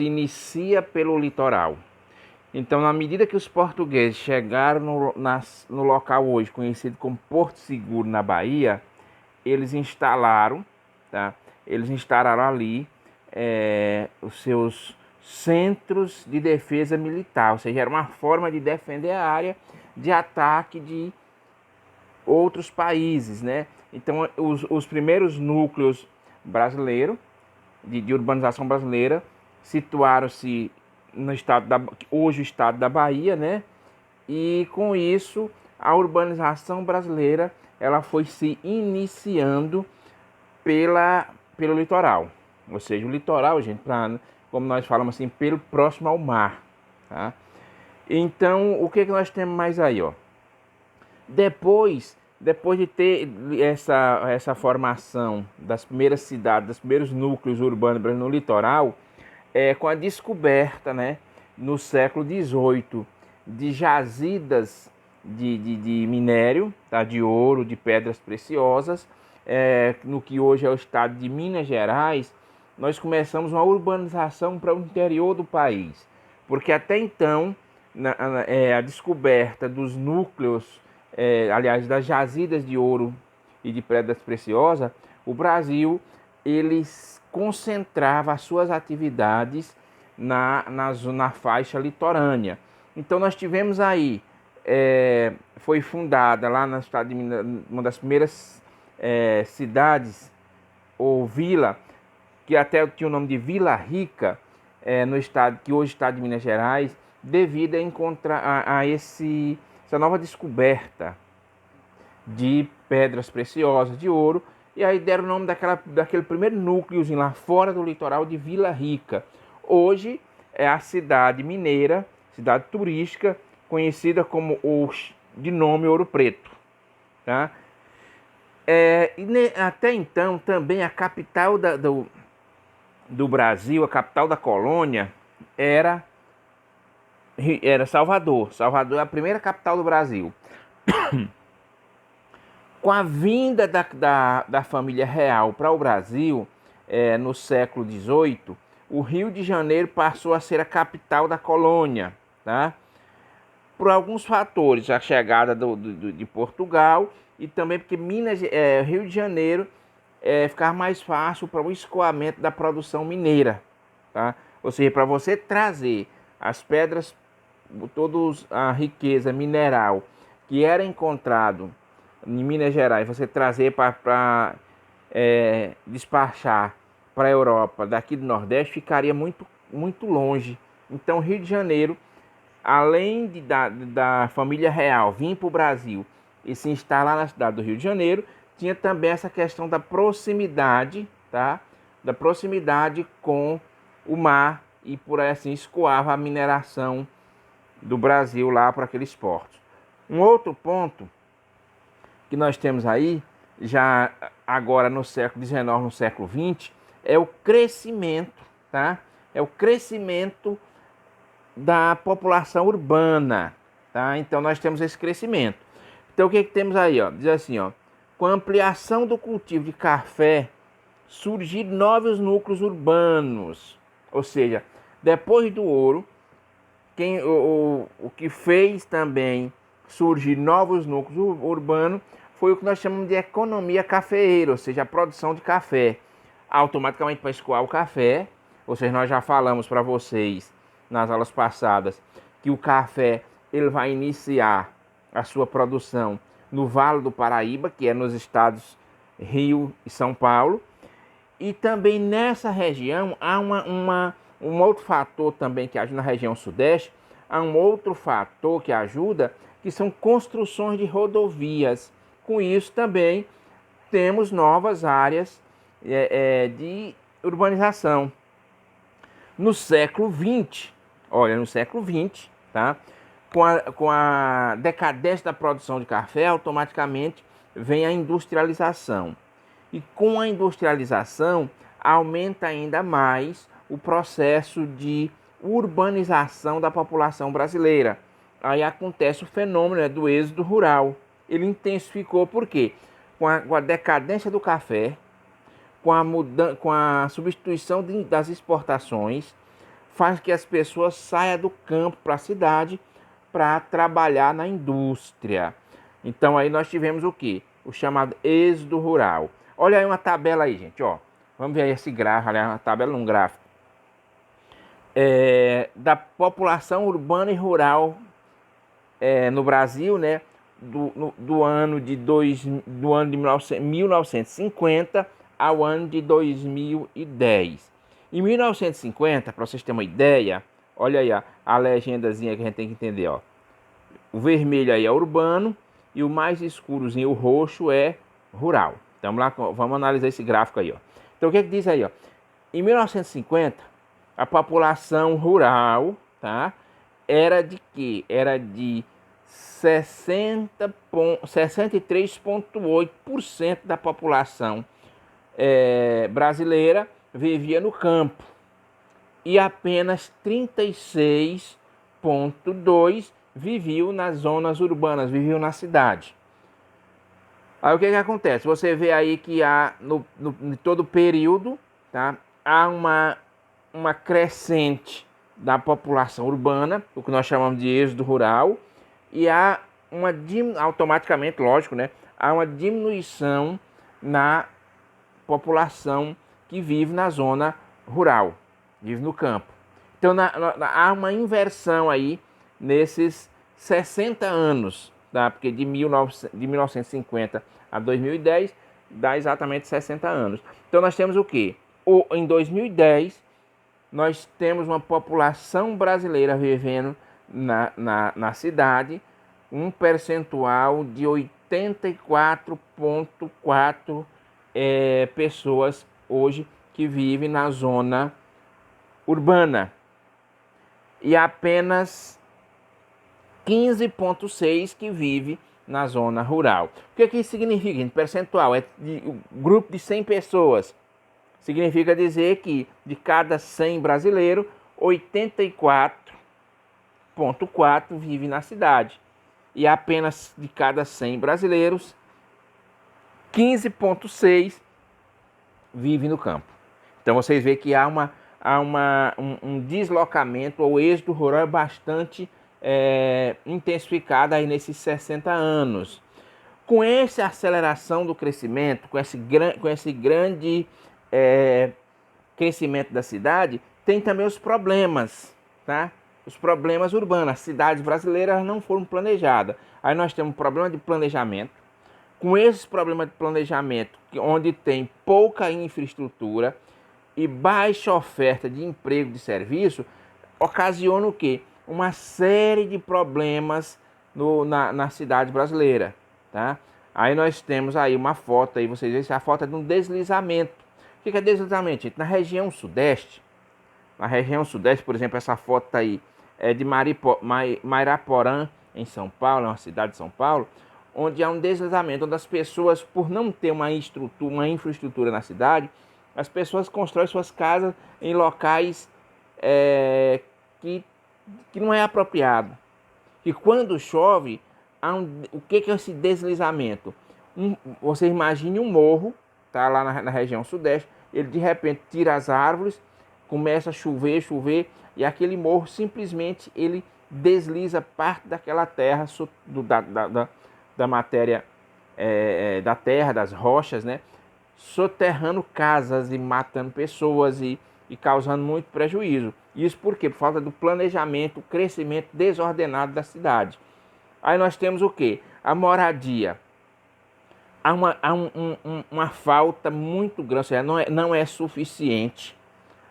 inicia pelo litoral. Então, na medida que os portugueses chegaram no local hoje conhecido como Porto Seguro, na Bahia, eles instalaram, tá? Eles instalaram ali os seus centros de defesa militar, ou seja, era uma forma de defender a área de ataque de outros países, né? Então, os primeiros núcleos brasileiros, de urbanização brasileira, situaram-se no estado hoje o estado da Bahia, né? E com isso a urbanização brasileira ela foi se iniciando pelo litoral, ou seja, o litoral, gente, como nós falamos assim, pelo próximo ao mar, tá? Então, o que nós temos mais aí, ó? Depois de ter essa formação das primeiras cidades, dos primeiros núcleos urbanos no litoral, com a descoberta, né, no século XVIII, de jazidas de minério, tá, de ouro, de pedras preciosas, no que hoje é o estado de Minas Gerais, nós começamos uma urbanização para o interior do país. Porque até então, a descoberta dos núcleos, aliás, das jazidas de ouro e de pedras preciosas, o Brasil, eles concentrava as suas atividades na faixa litorânea. Então nós tivemos aí, foi fundada lá no estado de Minas, uma das primeiras cidades ou vila, que até tinha o nome de Vila Rica, no estado, que hoje está de Minas Gerais, devido a encontrar essa nova descoberta de pedras preciosas, de ouro, e aí deram o nome daquele primeiro núcleozinho lá fora do litoral de Vila Rica. Hoje é a cidade mineira, cidade turística, conhecida como de nome Ouro Preto. Tá? Até então, também a capital do Brasil, a capital da colônia, era Salvador. Salvador é a primeira capital do Brasil. Com a vinda da família real para o Brasil, no século XVIII, o Rio de Janeiro passou a ser a capital da colônia, tá? Por alguns fatores, a chegada de Portugal e também porque Rio de Janeiro ficar mais fácil para o escoamento da produção mineira, tá? Ou seja, para você trazer as pedras, toda a riqueza mineral que era encontrado em Minas Gerais, você trazer para despachar para a Europa daqui do Nordeste, ficaria muito, muito longe. Então, Rio de Janeiro, além da família real vir para o Brasil e se instalar na cidade do Rio de Janeiro, tinha também essa questão da proximidade, tá? Da proximidade com o mar e por aí assim escoava a mineração do Brasil lá para aqueles portos. Um outro ponto que nós temos aí, já agora no século XIX, no século XX, é o crescimento, tá? É o crescimento da população urbana, tá? Então nós temos esse crescimento. Então o que temos aí, ó? Diz assim, ó, com a ampliação do cultivo de café, surgiram novos núcleos urbanos. Ou seja, depois do ouro, o que fez também surgir novos núcleos urbanos foi o que nós chamamos de economia cafeeira, ou seja, a produção de café. Automaticamente para escoar o café, ou seja, nós já falamos para vocês nas aulas passadas que o café ele vai iniciar a sua produção no Vale do Paraíba, que é nos estados Rio e São Paulo. E também nessa região há um outro fator também que ajuda na região sudeste, há um outro fator que ajuda, que são construções de rodovias. Com isso também temos novas áreas de urbanização. No século XX, olha, no século XX, tá? Com a decadência da produção de café, automaticamente vem a industrialização. E com a industrialização, aumenta ainda mais o processo de urbanização da população brasileira. Aí acontece o fenômeno do êxodo rural. Ele intensificou por quê? Com a decadência do café, com a substituição das exportações, faz que as pessoas saiam do campo para a cidade para trabalhar na indústria. Então aí nós tivemos o quê? O chamado êxodo rural. Olha aí uma tabela aí, gente, ó. Vamos ver aí esse gráfico, aliás, uma tabela num gráfico. Da população urbana e rural no Brasil, né? Do ano de 1950 ao ano de 2010. Em 1950, para vocês terem uma ideia, olha aí a legendazinha que a gente tem que entender, ó. O vermelho aí é urbano e o mais escurozinho, o roxo, é rural. Então vamos analisar esse gráfico aí, ó. Então o que diz aí, ó? Em 1950, a população rural, tá? Era de quê? Era de 63,8% da população brasileira vivia no campo e apenas 36,2% viviam nas zonas urbanas, viviam na cidade. Aí o que acontece? Você vê aí que há em todo período, tá? Há uma crescente da população urbana, o que nós chamamos de êxodo rural, e há automaticamente, lógico, né? Há uma diminuição na população que vive na zona rural, vive no campo. Então há uma inversão aí nesses 60 anos, tá? Porque de 1950 a 2010 dá exatamente 60 anos. Então nós temos o quê? Em 2010, nós temos uma população brasileira vivendo na cidade, um percentual de 84,4% pessoas hoje que vivem na zona urbana e apenas 15,6% que vive na zona rural. O que isso significa, gente? Percentual é de um grupo de 100 pessoas. Significa dizer que de cada 100 brasileiros, 84,4% vive na cidade. E apenas de cada 100 brasileiros, 15,6% vive no campo. Então vocês veem que há um deslocamento, ou êxodo rural bastante intensificado aí nesses 60 anos. Com essa aceleração do crescimento, com esse grande crescimento da cidade, tem também os problemas, tá? Os problemas urbanos. As cidades brasileiras não foram planejadas. Aí nós temos um problema de planejamento. Com esses problemas de planejamento, onde tem pouca infraestrutura e baixa oferta de emprego, de serviço, ocasiona o quê? Uma série de problemas na cidade brasileira, tá? Aí nós temos aí uma foto, aí vocês veem, a foto é de um deslizamento. O que é deslizamento, gente? Na região sudeste, por exemplo, essa foto aí é de Mairaporã, em São Paulo, é uma cidade de São Paulo, onde há um deslizamento, onde as pessoas, por não ter uma infraestrutura na cidade, as pessoas constroem suas casas em locais que não é apropriado. E quando chove, o que é esse deslizamento? Você imagine um morro, tá lá na região sudeste, ele de repente tira as árvores, começa a chover, e aquele morro simplesmente ele desliza parte daquela terra, da matéria da terra, das rochas, né? Soterrando casas e matando pessoas e causando muito prejuízo. Isso por quê? Por falta do planejamento, crescimento desordenado da cidade. Aí nós temos o quê? A moradia. Há uma falta muito grande, ou seja, não é suficiente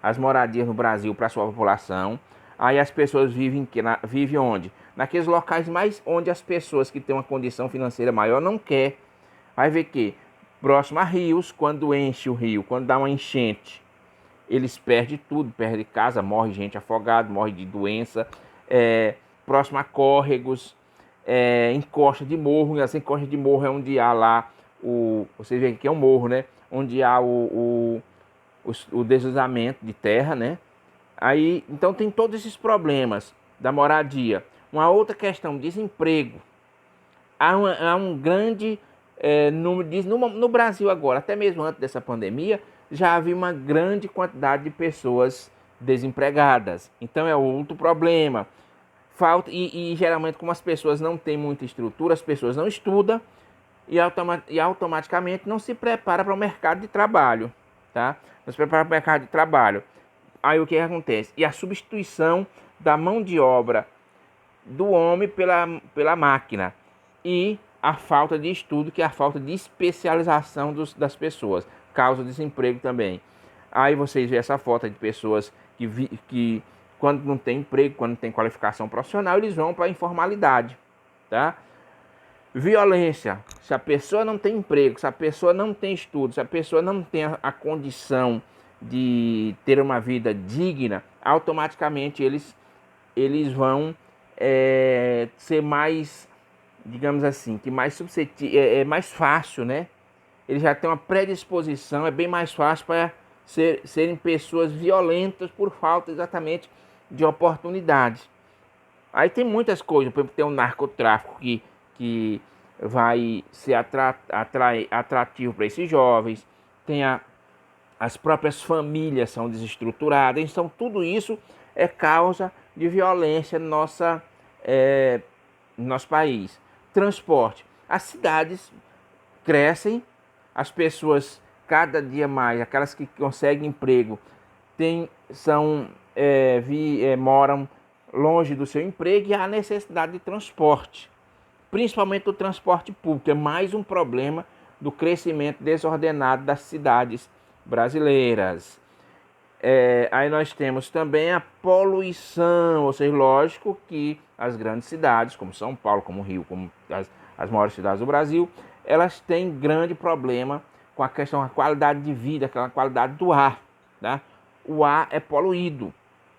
as moradias no Brasil para a sua população. Aí as pessoas vivem onde? Naqueles locais mais onde as pessoas que têm uma condição financeira maior não quer. Vai ver que próximo a rios, quando enche o rio, quando dá uma enchente, eles perdem tudo, perdem casa, morre gente afogada, morre de doença. Próximo a córregos, encosta de morro, e essa encosta de morro é onde há lá vocês veem que é um morro, né? Onde há o deslizamento de terra, né? Aí, então tem todos esses problemas da moradia. Uma outra questão, desemprego. Há um grande número no Brasil agora, até mesmo antes dessa pandemia, já havia uma grande quantidade de pessoas desempregadas. Então é outro problema. Falta e geralmente, como as pessoas não têm muita estrutura, as pessoas não estudam e automaticamente não se prepara para o mercado de trabalho, tá? Não se prepara para o mercado de trabalho. Aí o que acontece? E a substituição da mão de obra do homem pela máquina. E a falta de estudo, que é a falta de especialização das pessoas, causa desemprego também. Aí vocês veem essa foto de pessoas que quando não tem emprego, quando não tem qualificação profissional, eles vão para a informalidade, tá? Violência. Se a pessoa não tem emprego, se a pessoa não tem estudo, se a pessoa não tem a condição de ter uma vida digna, automaticamente eles vão ser mais, digamos assim, que mais é mais fácil, né? Eles já têm uma predisposição, é bem mais fácil para serem pessoas violentas por falta exatamente de oportunidades. Aí tem muitas coisas, por exemplo, tem o narcotráfico que vai ser atrativo para esses jovens, tem as próprias famílias são desestruturadas, então tudo isso é causa de violência no nosso país. Transporte. As cidades crescem, as pessoas cada dia mais, aquelas que conseguem emprego, moram longe do seu emprego e há necessidade de transporte, principalmente o transporte público. É mais um problema do crescimento desordenado das cidades brasileiras. Aí nós temos também a poluição, ou seja, lógico que as grandes cidades, como São Paulo, como Rio, como as maiores cidades do Brasil, elas têm grande problema com a questão da qualidade de vida, aquela qualidade do ar, tá? O ar é poluído,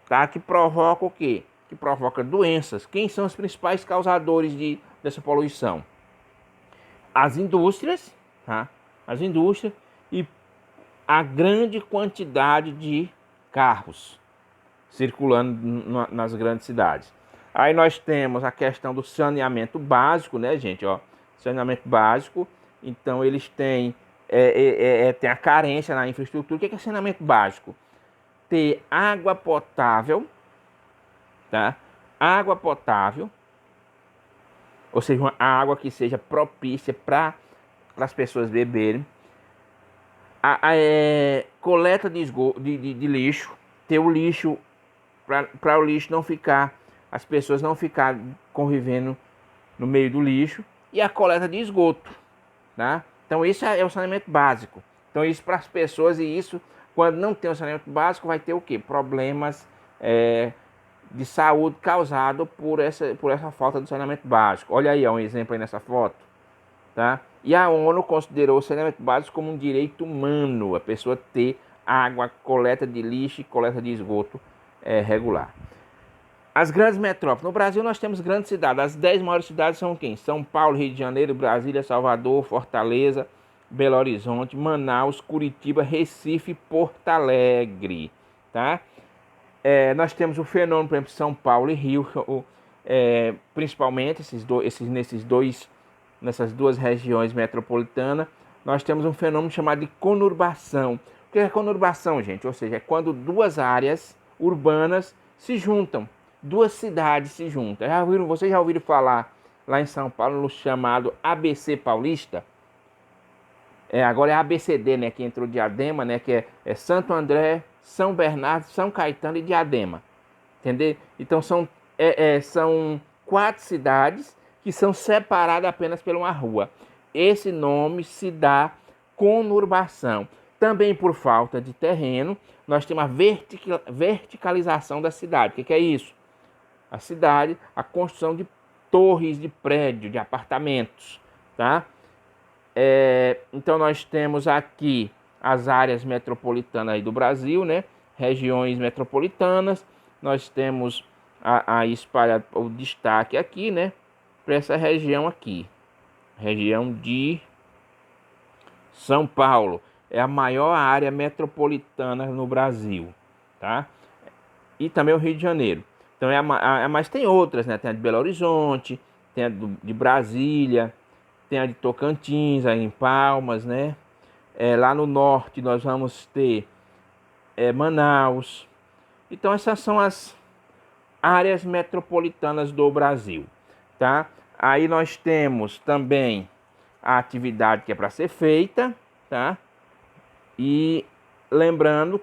tá? Que provoca o quê? Que provoca doenças. Quem são os principais causadores dessa poluição? As indústrias, tá? As indústrias e a grande quantidade de carros circulando nas grandes cidades. Aí nós temos a questão do saneamento básico, né, gente? Ó, saneamento básico. Então eles têm, tem a carência na infraestrutura. O que é saneamento básico? Ter água potável, tá? Água potável, ou seja, uma água que seja propícia para as pessoas beberem. Coleta de lixo, ter o lixo para o lixo não ficar, as pessoas não ficarem convivendo no meio do lixo, e a coleta de esgoto, tá? Então isso é o saneamento básico. Então isso para as pessoas, e isso quando não tem o saneamento básico vai ter o quê? Problemas de saúde causado por essa falta de saneamento básico. Olha aí, um exemplo aí nessa foto, tá? E a ONU considerou o saneamento básico como um direito humano, a pessoa ter água, coleta de lixo e coleta de esgoto regular. As grandes metrópoles. No Brasil nós temos grandes cidades. As 10 maiores cidades são quem? São Paulo, Rio de Janeiro, Brasília, Salvador, Fortaleza, Belo Horizonte, Manaus, Curitiba, Recife e Porto Alegre, tá? Nós temos o fenômeno, por exemplo, São Paulo e Rio, principalmente nessas duas regiões metropolitanas, nós temos um fenômeno chamado de conurbação. O que é conurbação, gente? Ou seja, é quando duas áreas urbanas se juntam, duas cidades se juntam. Vocês já ouviram falar lá em São Paulo no chamado ABC Paulista? Agora é ABCD, né, que entrou Diadema, né, que é Santo André, São Bernardo, São Caetano e Diadema. Entendeu? Então são 4 cidades que são separadas apenas por uma rua. Esse nome se dá conurbação. Também por falta de terreno, nós temos a verticalização da cidade. O que é isso? A cidade, a construção de torres de prédio, de apartamentos, tá? Então nós temos aqui as áreas metropolitanas aí do Brasil, né? Regiões metropolitanas. Nós temos o destaque aqui, né? Para essa região aqui, região de São Paulo, é a maior área metropolitana no Brasil, tá? E também o Rio de Janeiro. Então mas tem outras, né? Tem a de Belo Horizonte, tem a de Brasília, tem a de Tocantins, aí em Palmas, né? Lá no norte nós vamos ter Manaus, Então essas são as áreas metropolitanas do Brasil, tá? Aí nós temos também a atividade que é para ser feita, tá? E lembrando